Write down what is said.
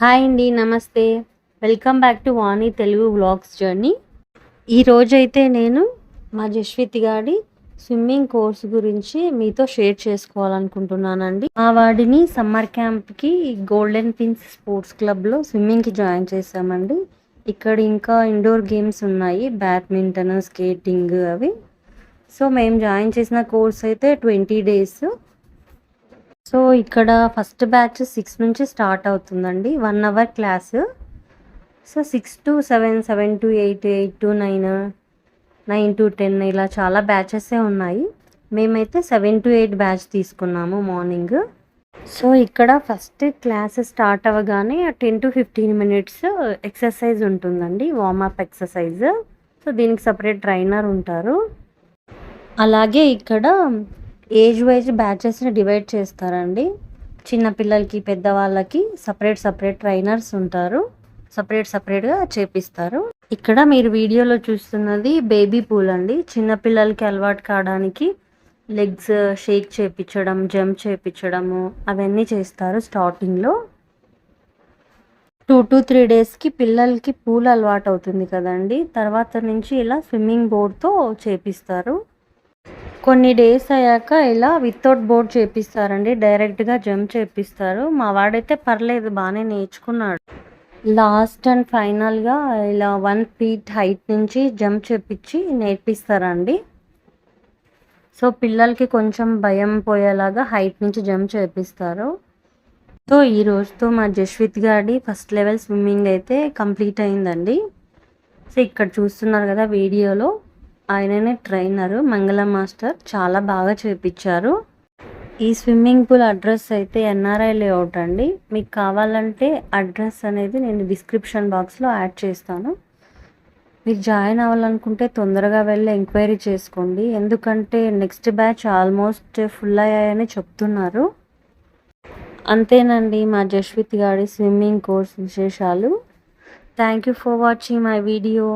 Hi అండి. నమస్తే. Welcome back to Vani Telugu vlogs journey. ఈరోజైతే నేను మా జశ్విత్ గాడి స్విమ్మింగ్ కోర్స్ గురించి మీతో షేర్ చేసుకోవాలనుకుంటున్నానండి. మా వాడిని సమ్మర్ క్యాంప్కి గోల్డెన్ పిన్స్ స్పోర్ట్స్ క్లబ్లో స్విమ్మింగ్కి జాయిన్ చేశామండి. ఇక్కడ ఇంకా ఇండోర్ గేమ్స్ ఉన్నాయి, బ్యాడ్మింటన్, స్కేటింగ్ అవి. సో మేము జాయిన్ చేసిన కోర్స్ అయితే 20 days. సో ఇక్కడ ఫస్ట్ బ్యాచ్ 6 నుంచి స్టార్ట్ అవుతుందండి, 1 hour class. So 6 to 7, 7 to 8, 8 to 9, 9 to 10 ఇలా చాలా బ్యాచెసే ఉన్నాయి. మేమైతే 7 to 8 బ్యాచ్ తీసుకున్నాము మార్నింగ్. సో ఇక్కడ ఫస్ట్ క్లాస్ స్టార్ట్ అవ్వగానే 10 to 15 minutes ఎక్సర్సైజ్ ఉంటుందండి, వార్మప్ ఎక్సర్సైజ్. సో దీనికి సపరేట్ ట్రైనర్ ఉంటారు. అలాగే ఇక్కడ ఏజ్ వైజ్ బ్యాచెస్ని డివైడ్ చేస్తారండి. చిన్నపిల్లలకి, పెద్దవాళ్ళకి సపరేట్ ట్రైనర్స్ ఉంటారు, సపరేట్గా చేపిస్తారు. ఇక్కడ మీరు వీడియోలో చూస్తున్నది బేబీ పూల్ అండి. చిన్నపిల్లలకి అలవాటు కావడానికి లెగ్స్ షేక్ చేపించడం, జంప్ చేపించడము అవన్నీ చేస్తారు స్టార్టింగ్లో. 2 to 3 daysకి పిల్లలకి పూల్ అలవాటు అవుతుంది కదండి, తర్వాత నుంచి ఇలా స్విమ్మింగ్ బోర్డ్తో చేపిస్తారు. కొన్ని డేస్ అయ్యాక ఇలా వితౌట్ బోర్డ్ చేపిస్తారండి, డైరెక్ట్గా జంప్ చేపిస్తారు. మా వాడైతే పర్లేదు, బాగానే నేర్చుకున్నాడు. లాస్ట్ అండ్ ఫైనల్గా ఇలా 1 feet హైట్ నుంచి జంప్ చేపించి నేర్పిస్తారండి. సో పిల్లలకి కొంచెం భయం పోయేలాగా హైట్ నుంచి జంప్ చేపిస్తారు. సో ఈ రోజుతో మా జశ్విత్ గాడి ఫస్ట్ లెవెల్ స్విమ్మింగ్ అయితే కంప్లీట్ అయిందండి. సో ఇక్కడ చూస్తున్నారు కదా వీడియోలో, ఆయననే ట్రైనరు, మంగళ మాస్టర్. చాలా బాగా చేపించారు. ఈ స్విమ్మింగ్ పూల్ అడ్రస్ అయితే ఎన్ఆర్ఐ లేఅవుట్ అండి. మీకు కావాలంటే అడ్రస్ అనేది నేను డిస్క్రిప్షన్ బాక్స్లో యాడ్ చేస్తాను. మీరు జాయిన్ అవ్వాలనుకుంటే తొందరగా వెళ్ళి ఎంక్వైరీ చేసుకోండి, ఎందుకంటే నెక్స్ట్ బ్యాచ్ ఆల్మోస్ట్ ఫుల్ అయ్యాయని చెప్తున్నారు. అంతేనండి మా జశ్విత్ గాడి స్విమ్మింగ్ కోర్స్ విశేషాలు. Thank you for watching my video.